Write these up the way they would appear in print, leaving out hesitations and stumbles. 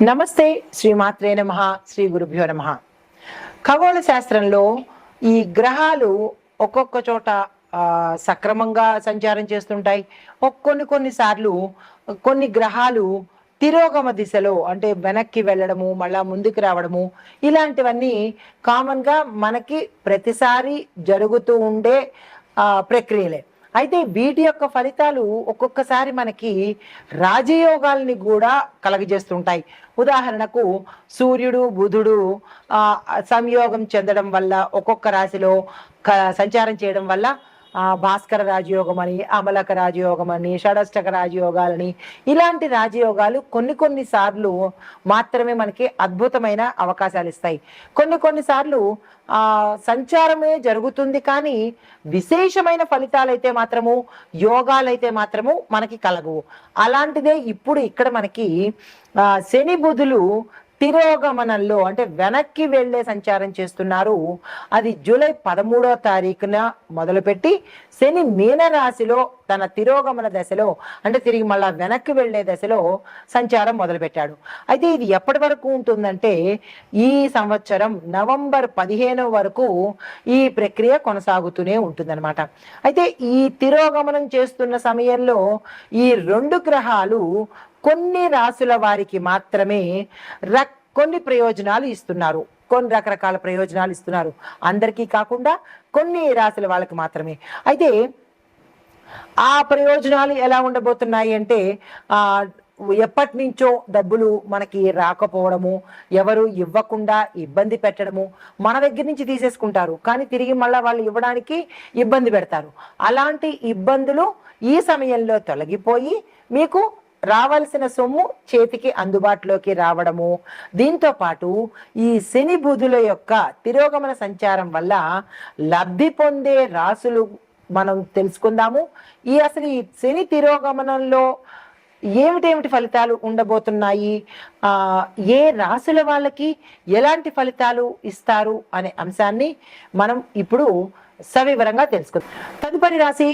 నమస్తే శ్రీమాత్రే నమః శ్రీ గురుభ్యో నమః. ఖగోళ శాస్త్రంలో ఈ గ్రహాలు ఒక్కొక్క చోట సక్రమంగా సంచారం చేస్తుంటాయి. కొన్నిసార్లు కొన్ని గ్రహాలు తిరోగమ దిశలో అంటే వెనక్కి వెళ్ళడము మళ్ళా ముందుకు రావడము ఇలాంటివన్నీ కామన్గా మనకి ప్రతిసారి జరుగుతూ ఉండే ప్రక్రియలే. అయితే వీటి యొక్క ఫలితాలు ఒక్కొక్కసారి మనకి రాజయోగాల్ని కూడా కలగజేస్తుంటాయి. ఉదాహరణకు సూర్యుడు బుధుడు సంయోగం చెందడం వల్ల ఒక్కొక్క రాశిలో సంచారం చేయడం వల్ల భాస్కర రాజయోగం అని, అమలక రాజయోగం అని, షడష్టక రాజయోగాలని ఇలాంటి రాజయోగాలు కొన్ని సార్లు మాత్రమే మనకి అద్భుతమైన అవకాశాలు ఇస్తాయి. కొన్నిసార్లు సంచారమే జరుగుతుంది కానీ విశేషమైన ఫలితాలైతే మాత్రము యోగాలైతే మాత్రము మనకి కలగవు. అలాంటిదే ఇప్పుడు ఇక్కడ మనకి శని బుధులు తిరోగమనంలో అంటే వెనక్కి వెళ్లే సంచారం చేస్తున్నారు. అది జూలై 13వ తారీఖున మొదలుపెట్టి శని మీన రాశిలో తన తిరోగమన దశలో అంటే తిరిగి మళ్ళా వెనక్కి వెళ్లే దశలో సంచారం మొదలుపెట్టాడు. అయితే ఇది ఎప్పటి వరకు ఉంటుందంటే ఈ సంవత్సరం నవంబర్ 15 వరకు ఈ ప్రక్రియ కొనసాగుతూనే ఉంటుందన్నమాట. అయితే ఈ తిరోగమనం చేస్తున్న సమయంలో ఈ రెండు గ్రహాలు కొన్ని రాసుల వారికి మాత్రమే కొన్ని ప్రయోజనాలు ఇస్తున్నారు, కొన్ని రకరకాల ప్రయోజనాలు ఇస్తున్నారు. అందరికీ కాకుండా కొన్ని రాసుల వాళ్ళకి మాత్రమే. అయితే ఆ ప్రయోజనాలు ఎలా ఉండబోతున్నాయి అంటే ఎప్పటి నుంచో డబ్బులు మనకి రాకపోవడము, ఎవరు ఇవ్వకుండా ఇబ్బంది పెట్టడము, మన దగ్గర నుంచి తీసేసుకుంటారు కానీ తిరిగి మళ్ళీ వాళ్ళు ఇవ్వడానికి ఇబ్బంది పెడతారు. అలాంటి ఇబ్బందులు ఈ సమయంలో తొలగిపోయి మీకు రావాల్సిన సొమ్ము చేతికి అందుబాటులోకి రావడము, దీంతో పాటు ఈ శని బుధుల యొక్క తిరోగమన సంచారం వల్ల లబ్ధి పొందే రాసులు మనం తెలుసుకుందాము. అసలు ఈ శని తిరోగమనంలో ఏమిటేమిటి ఫలితాలు ఉండబోతున్నాయి, ఏ రాసుల వాళ్ళకి ఎలాంటి ఫలితాలు ఇస్తారు అనే అంశాన్ని మనం ఇప్పుడు సవివరంగా తెలుసుకుందాం. తదుపరి రాశి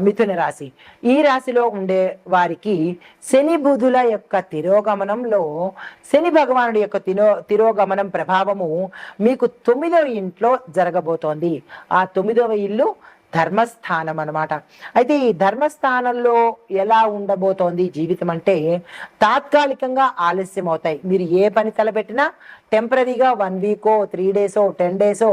మిథున రాశి. ఈ రాశిలో ఉండే వారికి శని బుధుల యొక్క తిరోగమనంలో శని భగవానుడి యొక్క తిరోగమనం ప్రభావము మీకు 9వ ఇంట్లో జరగబోతోంది. ఆ 9వ ఇల్లు ధర్మస్థానం అన్నమాట. అయితే ఈ ధర్మస్థానంలో ఎలా ఉండబోతోంది జీవితం అంటే తాత్కాలికంగా ఆలస్యం అవుతాయి. మీరు ఏ పని తలపెట్టినా టెంపరీగా 1 వీకో 3 డేసో 10 డేసో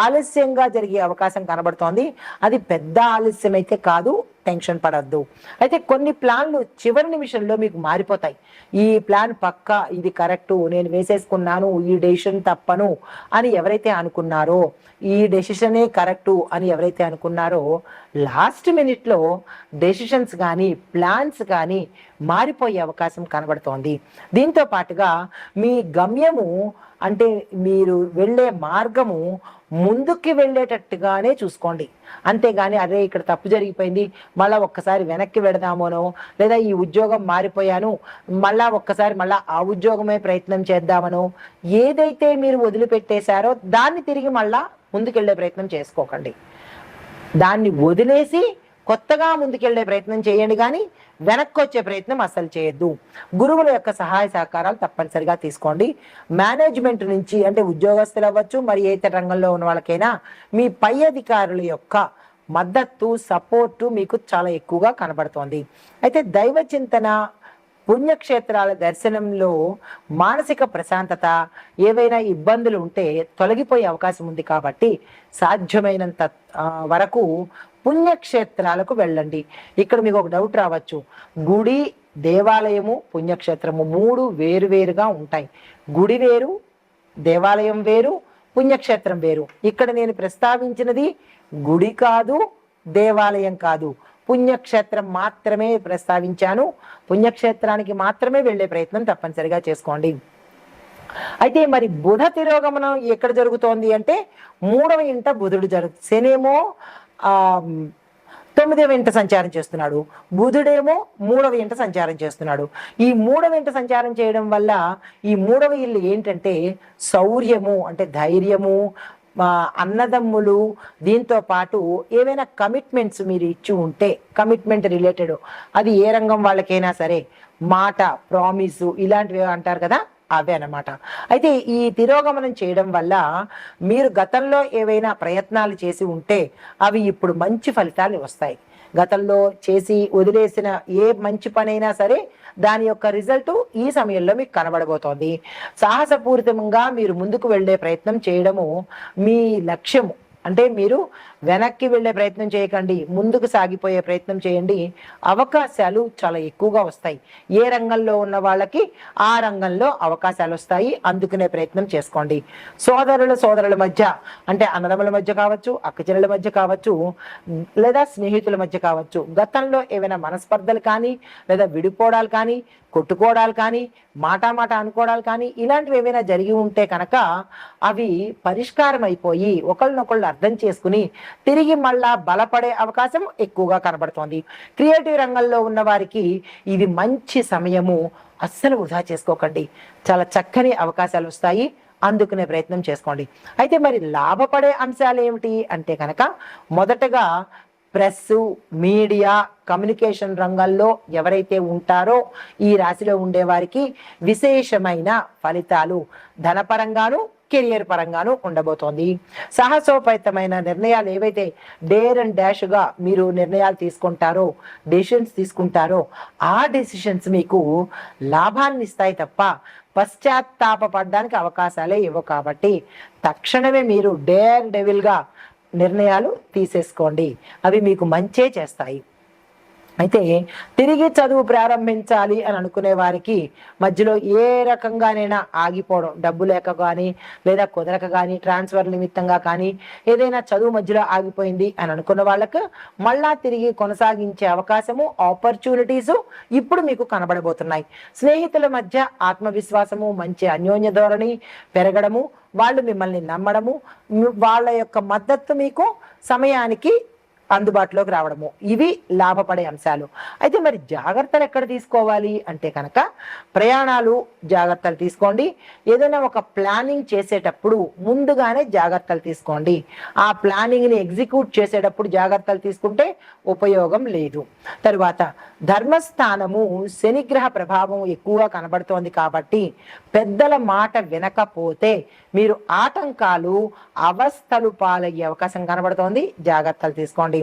ఆలస్యంగా జరిగే అవకాశం కనబడుతోంది. అది పెద్ద ఆలస్యం అయితే కాదు, టెన్షన్ పడద్దు. అయితే కొన్ని ప్లాన్లు చివరి నిమిషంలో మీకు మారిపోతాయి. ఈ ప్లాన్ పక్కా, ఇది కరెక్టు, నేను వేసేసుకున్నాను, ఈ డెసిషన్ తప్పను అని ఎవరైతే అనుకున్నారో, ఈ డెసిషనే కరెక్టు అని ఎవరైతే అనుకున్నారో లాస్ట్ మినిట్లో డెసిషన్స్ కానీ ప్లాన్స్ కానీ మారిపోయే అవకాశం కనబడుతోంది. దీంతో పాటుగా మీ గమ్యము అంటే మీరు వెళ్ళే మార్గము ముందుకి వెళ్ళేటట్టుగానే చూసుకోండి. అంతేగాని అరే ఇక్కడ తప్పు జరిగిపోయింది మళ్ళీ ఒక్కసారి వెనక్కి వెడదామోనో, లేదా ఈ ఉద్యోగం మారిపోయాను మళ్ళా ఆ ఉద్యోగమే ప్రయత్నం చేద్దామనో, ఏదైతే మీరు వదిలిపెట్టేశారో దాన్ని తిరిగి మళ్ళా ముందుకెళ్లే ప్రయత్నం చేసుకోకండి. దాన్ని వదిలేసి కొత్తగా ముందుకెళ్లే ప్రయత్నం చేయండి కానీ వెనక్కి వచ్చే ప్రయత్నం అస్సలు చేయొద్దు. గురువుల యొక్క సహాయ సహకారాలు తప్పనిసరిగా తీసుకోండి. మేనేజ్మెంట్ నుంచి అంటే ఉద్యోగస్తులు అవ్వచ్చు, మరి ఏ రంగంలో ఉన్న వాళ్ళకైనా మీ పై అధికారుల యొక్క మద్దతు సపోర్టు మీకు చాలా ఎక్కువగా కనబడుతోంది. అయితే దైవ చింతన, పుణ్యక్షేత్రాల దర్శనంలో మానసిక ప్రశాంతత, ఏవైనా ఇబ్బందులు ఉంటే తొలగిపోయే అవకాశం ఉంది. కాబట్టి సాధ్యమైనంత వరకు పుణ్యక్షేత్రాలకు వెళ్ళండి. ఇక్కడ మీకు ఒక డౌట్ రావచ్చు, గుడి, దేవాలయము, పుణ్యక్షేత్రము 3 వేరువేరుగా ఉంటాయి. గుడి వేరు, దేవాలయం వేరు, పుణ్యక్షేత్రం వేరు. ఇక్కడ నేను ప్రస్తావించినది గుడి కాదు, దేవాలయం కాదు, పుణ్యక్షేత్రం మాత్రమే ప్రస్తావించాను. పుణ్యక్షేత్రానికి మాత్రమే వెళ్ళే ప్రయత్నం తప్పనిసరిగా చేసుకోండి. అయితే మరి బుధ తిరోగమనం ఎక్కడ జరుగుతోంది అంటే 3వ ఇంట బుధుడు శనేమో 9వ ఇంట సంచారం చేస్తున్నాడు, బుధుడేమో 3వ ఇంట సంచారం చేస్తున్నాడు. ఈ 3వ ఇంట సంచారం చేయడం వల్ల ఈ 3వ ఇల్లు ఏంటంటే శౌర్యము అంటే ధైర్యము, అన్నదమ్ములు, దీంతో పాటు ఏవైనా కమిట్మెంట్స్ మీరు ఇచ్చి ఉంటే కమిట్మెంట్ రిలేటెడ్, అది ఏ రంగం వాళ్ళకైనా సరే మాట, ప్రామిస్ ఇలాంటివి అంటారు కదా, అవే అన్నమాట. అయితే ఈ తిరోగమనం చేయడం వల్ల మీరు గతంలో ఏవైనా ప్రయత్నాలు చేసి ఉంటే అవి ఇప్పుడు మంచి ఫలితాలు వస్తాయి. గతంలో చేసి వదిలేసిన ఏ మంచి పనైనా సరే దాని యొక్క రిజల్ట్ ఈ సమయంలో మీకు కనబడబోతోంది. సాహసపూరితంగా మీరు ముందుకు వెళ్ళే ప్రయత్నం చేయడము మీ లక్ష్యము. అంటే మీరు వెనక్కి వెళ్ళే ప్రయత్నం చేయకండి, ముందుకు సాగిపోయే ప్రయత్నం చేయండి. అవకాశాలు చాలా ఎక్కువగా వస్తాయి. ఏ రంగంలో ఉన్న వాళ్ళకి ఆ రంగంలో అవకాశాలు వస్తాయి, అందుకునే ప్రయత్నం చేసుకోండి. సోదరుల మధ్య, అంటే అన్నదమ్ముల మధ్య కావచ్చు, అక్కచెల్లెల మధ్య కావచ్చు, లేదా స్నేహితుల మధ్య కావచ్చు, గతంలో ఏవైనా మనస్పర్ధలు కానీ, లేదా విడిపోవడాలు కానీ, కొట్టుకోవడాలు కానీ, మాట అనుకోవడాలు కానీ, ఇలాంటివి ఏవైనా జరిగి ఉంటే కనుక అవి పరిష్కారం అయిపోయి ఒకళ్ళనొకళ్ళు అర్థం చేసుకుని తిరిగి మళ్ళా బలపడే అవకాశం ఎక్కువగా కనబడుతోంది. క్రియేటివ్ రంగంలో ఉన్న వారికి ఇది మంచి సమయము, అస్సలు వృధా చేసుకోకండి. చాలా చక్కని అవకాశాలు వస్తాయి, అందుకునే ప్రయత్నం చేసుకోండి. అయితే మరి లాభపడే అంశాలు ఏమిటి అంటే కనుక, మొదటగా ప్రెస్, మీడియా, కమ్యూనికేషన్ రంగంలో ఎవరైతే ఉంటారో ఈ రాశిలో ఉండే వారికి విశేషమైన ఫలితాలు ధనపరంగాను కెరియర్ పరంగాను ఉండబోతోంది. సాహసోపేతమైన నిర్ణయాలు ఏవైతే డేర్ అండ్ డాష్గా మీరు నిర్ణయాలు తీసుకుంటారో, డెసిషన్స్ తీసుకుంటారో, ఆ డెసిషన్స్ మీకు లాభాన్ని ఇస్తాయి తప్ప పశ్చాత్తాపపడడానికి అవకాశాలే ఇవ్వవు. కాబట్టి తక్షణమే మీరు డేర్ డెవిల్గా నిర్ణయాలు తీసేసుకోండి, అవి మీకు మంచే చేస్తాయి. అయితే తిరిగి చదువు ప్రారంభించాలి అని అనుకునే వారికి మధ్యలో ఏ రకంగానైనా ఆగిపోవడం, డబ్బు లేక కానీ, లేదా కుదరక కానీ, ట్రాన్స్ఫర్ నిమిత్తంగా కానీ, ఏదైనా చదువు మధ్యలో ఆగిపోయింది అని అనుకున్న వాళ్ళకు మళ్ళా తిరిగి కొనసాగించే అవకాశము, ఆపర్చునిటీసు ఇప్పుడు మీకు కనబడబోతున్నాయి. స్నేహితుల మధ్య ఆత్మవిశ్వాసము, మంచి అన్యోన్య ధోరణి పెరగడము, వాళ్ళు మిమ్మల్ని నమ్మడము, వాళ్ళ యొక్క మద్దతు మీకు సమయానికి అందుబాటులోకి రావడము, ఇవి లాభపడే అంశాలు. అయితే మరి జాగ్రత్తలు ఎక్కడ తీసుకోవాలి అంటే కనుక, ప్రయాణాలు జాగ్రత్తలు తీసుకోండి. ఏదైనా ఒక ప్లానింగ్ చేసేటప్పుడు ముందుగానే జాగ్రత్తలు తీసుకోండి. ఆ ప్లానింగ్ని ఎగ్జిక్యూట్ చేసేటప్పుడు జాగ్రత్తలు తీసుకుంటే ఉపయోగం లేదు. తరువాత ధర్మస్థానము శనిగ్రహ ప్రభావం ఎక్కువగా కనబడుతోంది కాబట్టి పెద్దల మాట వినకపోతే మీరు ఆటంకాలు, అవస్థలు పాలయ్యే అవకాశం కనబడుతోంది, జాగ్రత్తలు తీసుకోండి.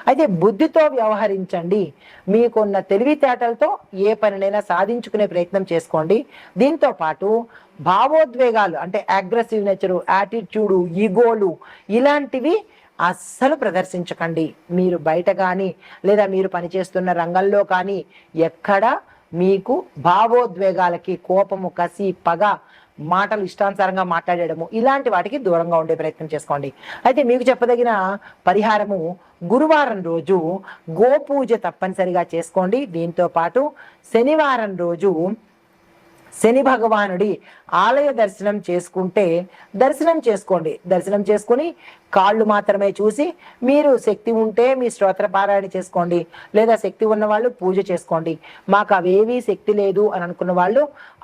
అయితే బుద్ధితో వ్యవహరించండి. మీకున్న తెలివితేటలతో ఏ పనినైనా సాధించుకునే ప్రయత్నం చేసుకోండి. దీంతో పాటు భావోద్వేగాలు, అంటే అగ్రెసివ్ నేచరు, యాటిట్యూడు, ఈగోలు, ఇలాంటివి అస్సలు ప్రదర్శించకండి. మీరు బయట కానీ, లేదా మీరు పనిచేస్తున్న రంగంలో కానీ ఎక్కడ మీకు భావోద్వేగాలకి, కోపము, కసి, పగ, మాటలు ఇష్టానుసారంగా మాట్లాడేయడము, ఇలాంటి వాటికి దూరంగా ఉండే ప్రయత్నం చేసుకోండి. అయితే మీకు చెప్పదగిన పరిహారము, గురువారం రోజు గోపూజ తప్పనిసరిగా చేసుకోండి. దీంతో పాటు శనివారం రోజు శని భగవానుడి ఆలయ దర్శనం చేసుకోండి. దర్శనం చేసుకుని కాళ్ళు మాత్రమే చూసి, మీరు శక్తి ఉంటే మీ స్తోత్ర పారాయణ చేసుకోండి, లేదా శక్తి ఉన్న వాళ్ళు పూజ చేసుకోండి. మాకు అవేవీ శక్తి లేదు అని అనుకున్న వాళ్ళు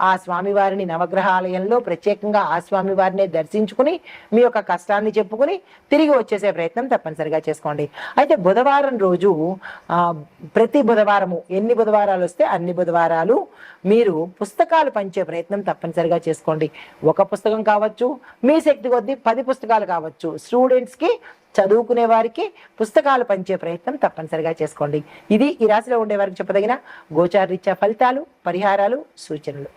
ఆ స్వామివారిని నవగ్రహాలయంలో ప్రత్యేకంగా ఆ స్వామివారినే దర్శించుకుని మీ యొక్క కష్టాన్ని చెప్పుకుని తిరిగి వచ్చేసే ప్రయత్నం తప్పనిసరిగా చేసుకోండి. అయితే బుధవారం రోజు ప్రతి బుధవారము, ఎన్ని బుధవారాలు వస్తే అన్ని బుధవారాలు మీరు పుస్తకాలు పంచే ప్రయత్నం తప్పనిసరిగా చేసుకోండి. ఒక పుస్తకం కావచ్చు, మీ శక్తి కొద్దీ 10 పుస్తకాలు కావచ్చు. స్టూడెంట్స్కి, చదువుకునే వారికి పుస్తకాలు పంచే ప్రయత్నం తప్పనిసరిగా చేసుకోండి. ఇది ఈ రాశిలో ఉండే వారికి చెప్పదగిన గోచార రీత్యా ఫలితాలు, పరిహారాలు, సూచనలు.